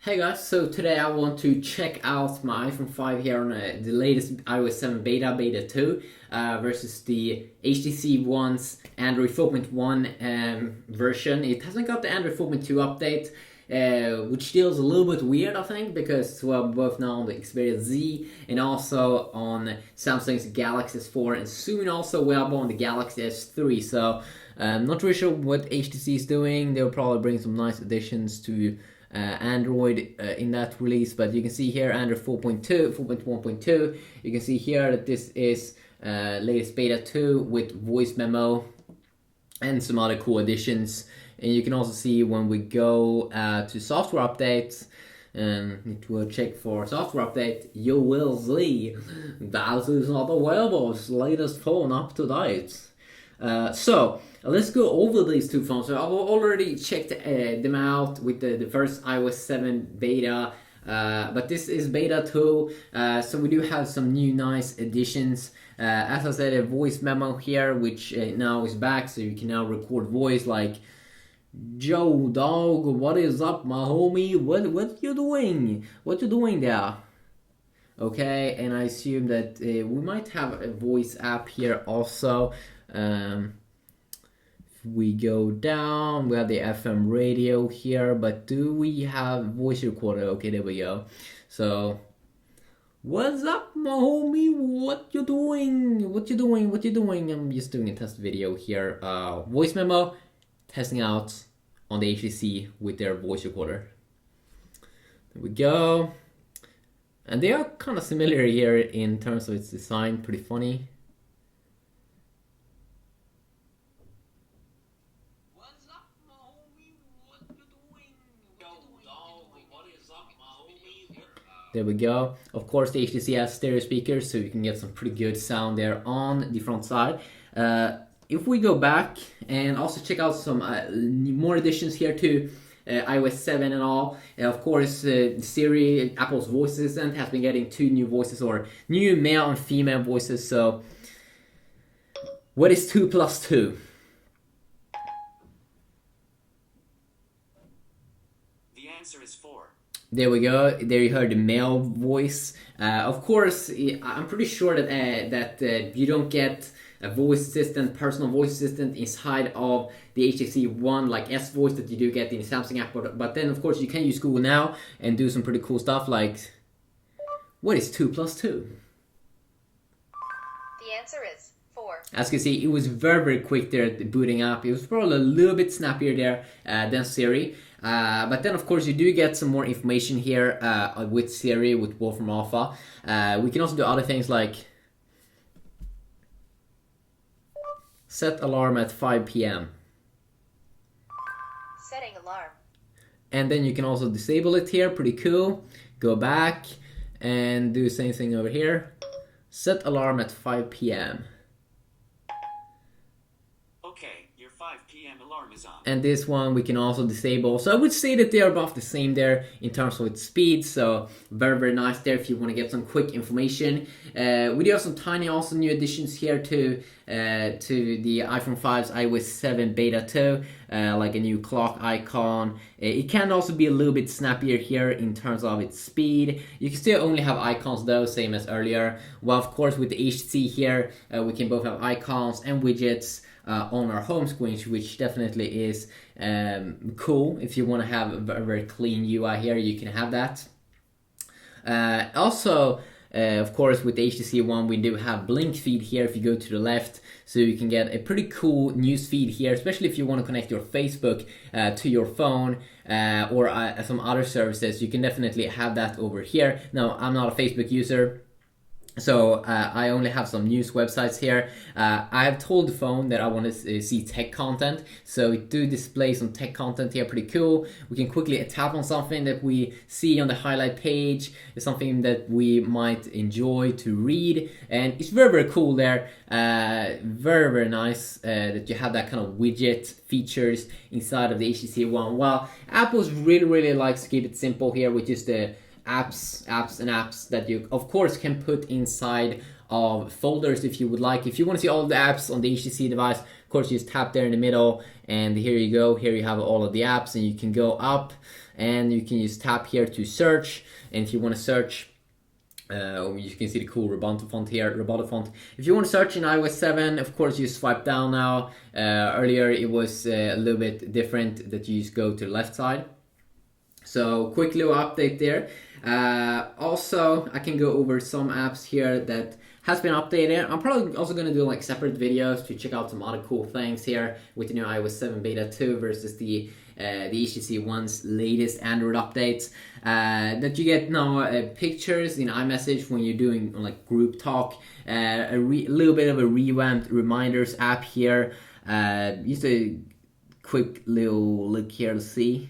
Hey guys, so today I want to check out my iPhone 5 here on the latest iOS 7 beta 2 versus the HTC One's Android 4.1 version. It hasn't got the Android 4.2 update, which feels a little bit weird, I think, because we're both now on the Xperia Z and also on Samsung's Galaxy S4, and soon also we'll be on the Galaxy S3. So I'm not really sure what HTC is doing. They'll probably bring some nice additions to Android in that release, but you can see here Android 4.2, 4.1.2. You can see here that this is latest beta 2 with voice memo and some other cool additions. And you can also see when we go to software updates, it will check for software update, you will see that is not available. Latest phone up to date. So let's go over these two phones. So I've already checked them out with the first iOS 7 beta, but this is beta 2, so we do have some new nice additions. As I said, a voice memo here, which now is back, so you can now record voice like, "Joe dog, what is up, my homie? What you doing? What you doing there?" Okay, and I assume that we might have a voice app here also. If we go down, we have the FM radio here, but do we have voice recorder? Okay, there we go. So, what's up, my homie? What you doing? What you doing? What you doing? I'm just doing a test video here. Voice memo, testing out on the HTC with their voice recorder. There we go. And they are kind of similar here in terms of its design, pretty funny. There we go. Of course, the HTC has stereo speakers, so you can get some pretty good sound there on the front side. If we go back and also check out some more additions here to iOS 7 and all. Of course, Siri, Apple's voice assistant, has been getting 2 new voices, or new male and female voices. So, what is 2 plus 2? The answer is 4. There we go. There you heard the male voice. Of course, I'm pretty sure that you don't get a voice assistant, personal voice assistant inside of the HTC One like S Voice that you do get in the Samsung app. But then, of course, you can use Google Now and do some pretty cool stuff like, what is 2 plus 2? The answer is 4. As you can see, it was very quick there at the booting up. It was probably a little bit snappier there than Siri. But then, of course, you do get some more information here with Siri, with Wolfram Alpha. We can also do other things like set alarm at 5 p.m. Setting alarm. And then you can also disable it here, pretty cool. Go back and do the same thing over here. Set alarm at 5 p.m. Okay, your 5 p.m. alarm is on. And this one we can also disable. So I would say that they are about the same there in terms of its speed. So very nice there if you want to get some quick information. We do have some tiny also new additions here to the iPhone 5's iOS 7 beta 2, like a new clock icon. It can also be a little bit snappier here in terms of its speed. You can still only have icons though, same as earlier. Well, of course, with the HTC here, we can both have icons and widgets on our home screen, which definitely is cool. If you want to have a very clean UI here, you can have that. Also, of course, with the HTC One, we do have blink feed here if you go to the left, so you can get a pretty cool news feed here, especially if you want to connect your Facebook to your phone or some other services. You can definitely have that over here. Now, I'm not a Facebook user, so I only have some news websites here. I have told the phone that I want to see tech content, so it do display some tech content here, pretty cool. We can quickly tap on something that we see on the highlight page, something that we might enjoy to read, and it's very cool there. Very nice that you have that kind of widget features inside of the HTC One. Well, Apple's really likes to keep it simple here, which is the apps that you of course can put inside of folders if you would like. If you want to see all the apps on the HTC device course, you just tap there in the middle, and here you go. Here you have all of the apps, and you can go up, and you can just tap here to search. And if you want to search, you can see the cool Roboto font here, Roboto font. If you want to search in iOS 7, of course, you swipe down now. Earlier, it was a little bit different that you just go to the left side. So quick little update there. Also, I can go over some apps here that has been updated. I'm probably also going to do like separate videos to check out some other cool things here with the new iOS 7 Beta 2 versus the HTC One's latest Android updates. That you get now pictures in iMessage when you're doing like group talk. A little bit of a revamped reminders app here. Just a quick little look here to see.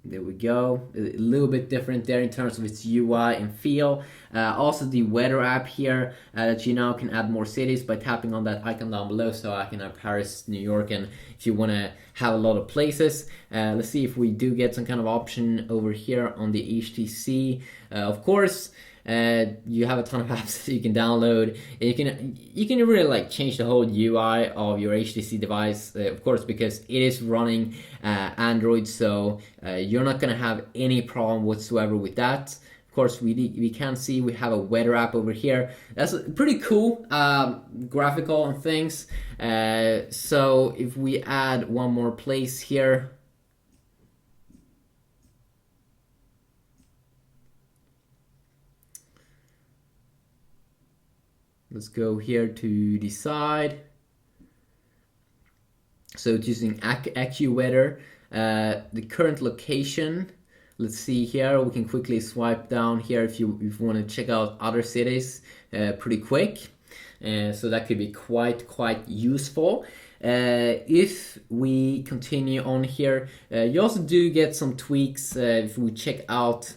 There we go. A little bit different there in terms of its UI and feel. Also the weather app here that you now can add more cities by tapping on that icon down below. So I can have Paris, New York, and if you want to have a lot of places. Let's see if we do get some kind of option over here on the HTC. Of course, you have a ton of apps that you can download. You can really like change the whole UI of your HTC device, of course, because it is running Android, so you're not gonna have any problem whatsoever with that. Of course, we can see we have a weather app over here. That's pretty cool, graphical and things. So if we add one more place here. Let's go here to the side. So it's using AccuWeather. The current location. Let's see here. We can quickly swipe down here if you want to check out other cities pretty quick. So that could be quite useful. If we continue on here, you also do get some tweaks if we check out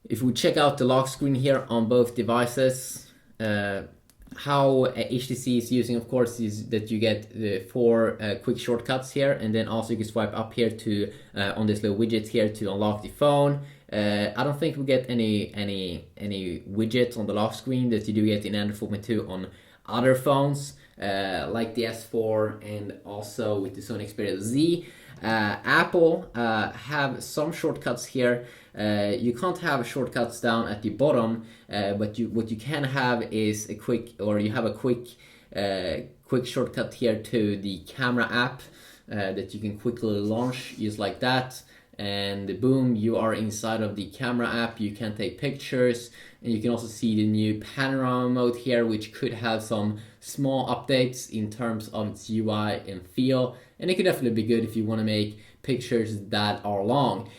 the lock screen here on both devices. How HTC is using, of course, is that you get the 4 quick shortcuts here, and then also you can swipe up here to on this little widget here to unlock the phone. I don't think we get any widgets on the lock screen that you do get in Android 4.2 on other phones like the S4 and also with the Sony Xperia Z. Apple have some shortcuts here. You can't have shortcuts down at the bottom, but what you can have is a quick shortcut here to the camera app that you can quickly launch, just like that. And boom, you are inside of the camera app. You can take pictures, and you can also see the new panorama mode here, which could have some small updates in terms of its UI and feel. And it could definitely be good if you want to make pictures that are long.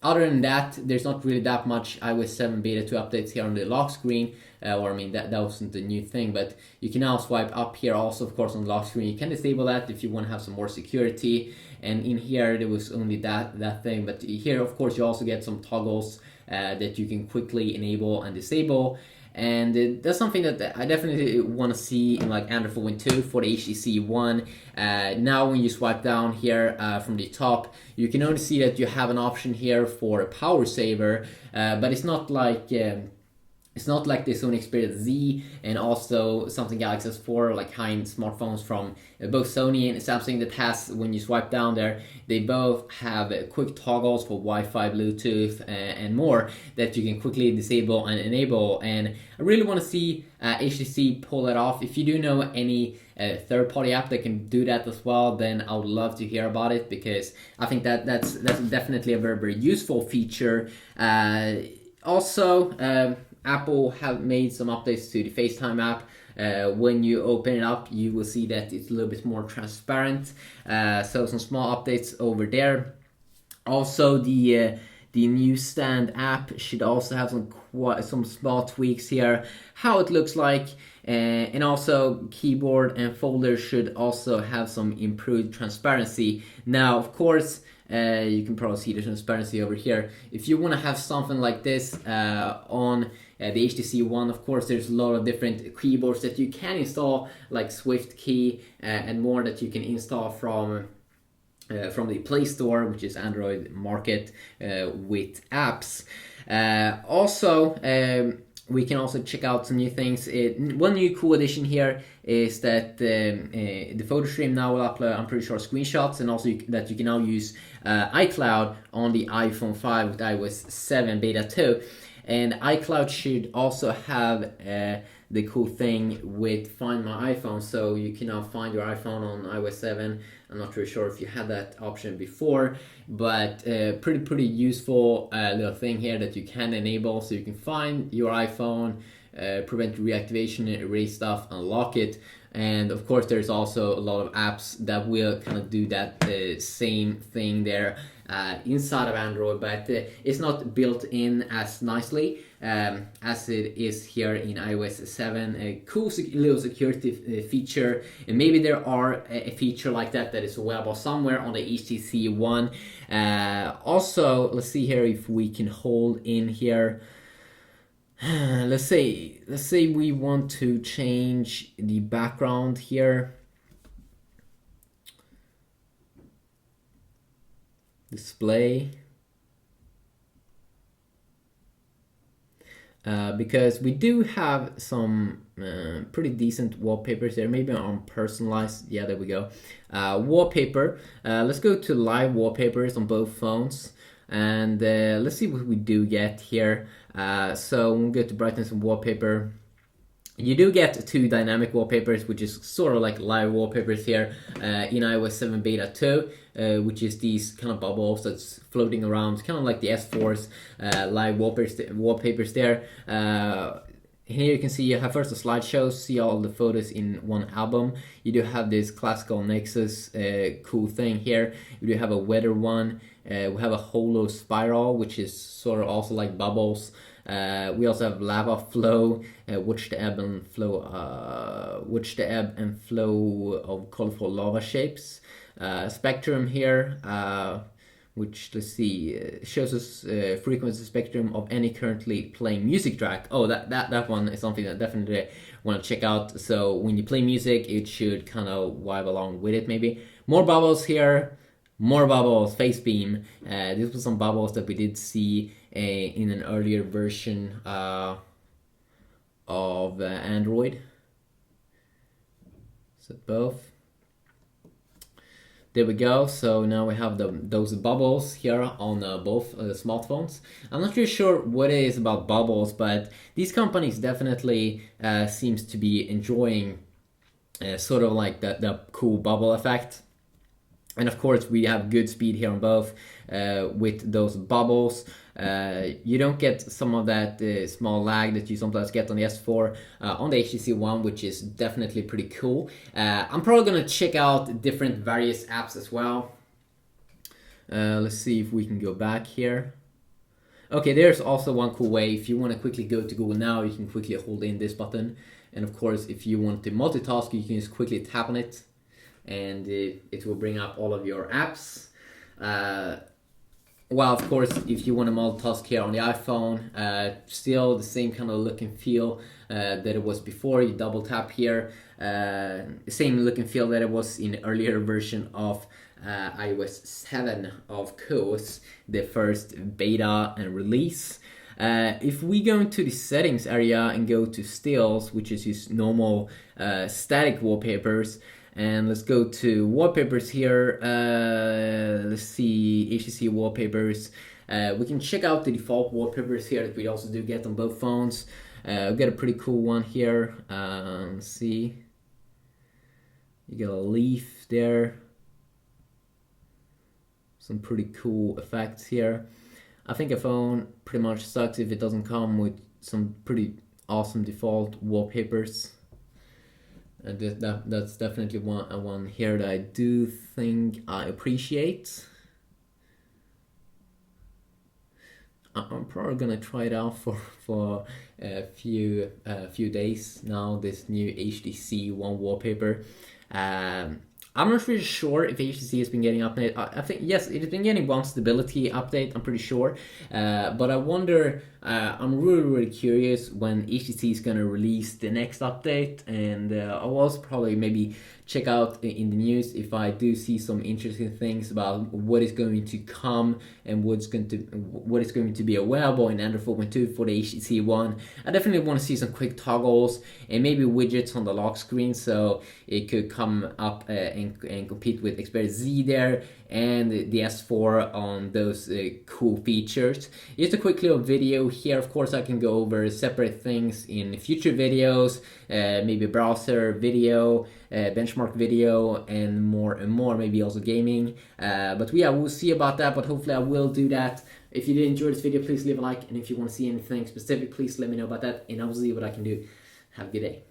Other than that, there's not really that much iOS 7 Beta 2 updates here on the lock screen. That wasn't a new thing, but you can now swipe up here also, of course, on the lock screen. You can disable that if you want to have some more security. And in here, there was only that thing. But here, of course, you also get some toggles that you can quickly enable and disable. And that's something that I definitely want to see in like Android 4.2 for the HTC One. Now when you swipe down here from the top, you can only see that you have an option here for a power saver, but it's not like the Sony Xperia Z and also Samsung Galaxy S4, like high-end smartphones from both Sony and Samsung that has, when you swipe down there, they both have quick toggles for Wi-Fi, Bluetooth, and more that you can quickly disable and enable. And I really want to see HTC pull that off. If you do know any third-party app that can do that as well, then I would love to hear about it, because I think that's definitely a very, very useful feature. Also, Apple have made some updates to the FaceTime app. When you open it up, you will see that it's a little bit more transparent. So some small updates over there. Also, the newsstand app should also have some small tweaks here. How it looks like, and also keyboard and folders should also have some improved transparency. Now, of course, you can probably see the transparency over here. If you want to have something like this on the HTC One, of course, there's a lot of different keyboards that you can install, like Swift Key and more that you can install from the Play Store, which is Android market with apps. Also, we can also check out some new things. One new cool addition here is that the photo stream now will upload, I'm pretty sure, screenshots, and also that you can now use iCloud on the iPhone 5 with iOS 7 Beta 2. And iCloud should also have the cool thing with Find My iPhone, so you can now find your iPhone on iOS 7. I'm not really sure if you had that option before, but pretty useful little thing here that you can enable, so you can find your iPhone, prevent reactivation, erase stuff, unlock it. And of course there's also a lot of apps that will kind of do that same thing there inside of Android, but it's not built in as nicely as it is here in iOS 7. A cool little security feature, and maybe there are a feature like that that is available somewhere on the HTC One. Also, let's see here if we can hold in here. Let's say we want to change the background here. Display. Because we do have some pretty decent wallpapers there. Maybe on personalized. Yeah, there we go. Wallpaper. Let's go to live wallpapers on both phones. And let's see what we do get here. So we'll go to brightness and wallpaper. You do get two dynamic wallpapers, which is sort of like live wallpapers here in iOS 7 Beta 2, which is these kind of bubbles that's floating around, kind of like the S4's live wallpapers there. Here you can see you have first a slideshow, see all the photos in one album. You do have this classical Nexus cool thing here. You do have a weather one. We have a holo spiral, which is sort of also like bubbles. We also have lava flow, watch the ebb and flow of colorful lava shapes. Spectrum here, which, let's see, shows us frequency spectrum of any currently playing music track. Oh, that one is something that definitely want to check out. So when you play music, it should kind of vibe along with it maybe. More bubbles here. More bubbles, face beam. This was some bubbles that we did see in an earlier version of Android. So both. There we go. So now we have those bubbles here on both smartphones. I'm not really sure what it is about bubbles, but these companies definitely seems to be enjoying sort of like the cool bubble effect. And of course we have good speed here on both with those bubbles. You don't get some of that small lag that you sometimes get on the S4 on the HTC One, which is definitely pretty cool. I'm probably going to check out different various apps as well. Let's see if we can go back here. Okay, there's also one cool way. If you want to quickly go to Google Now, you can quickly hold in this button. And of course, if you want to multitask, you can just quickly tap on it, and it will bring up all of your apps. Well, of course, if you want to multitask here on the iPhone, still the same kind of look and feel that it was before. You double tap here, same look and feel that it was in earlier version of iOS 7, of course, the first beta and release. If we go into the settings area and go to stills, which is just normal static wallpapers, and let's go to wallpapers here. Let's see, HTC wallpapers. We can check out the default wallpapers here that we also do get on both phones. We got a pretty cool one here. Let's see. You got a leaf there. Some pretty cool effects here. I think a phone pretty much sucks if it doesn't come with some pretty awesome default wallpapers. And that's definitely one here that I do think I appreciate. I'm probably gonna try it out for a few days now. This new HTC One wallpaper. I'm not really sure if HTC has been getting updated. I think yes, it has been getting one stability update. I'm pretty sure, but I wonder. I'm really curious when HTC is gonna release the next update, and I will also probably maybe check out in the news if I do see some interesting things about what is going to come and what is going to be available in Android 4.2 for the HTC One. I definitely want to see some quick toggles and maybe widgets on the lock screen, so it could come up and compete with Xperia Z there and the S4 on those cool features. Just a quick little video here. Of course, I can go over separate things in future videos, maybe browser video, benchmark video, and more, maybe also gaming. But yeah, we'll see about that, but hopefully I will do that. If you did enjoy this video, please leave a like, and if you want to see anything specific, please let me know about that, and I'll see what I can do. Have a good day.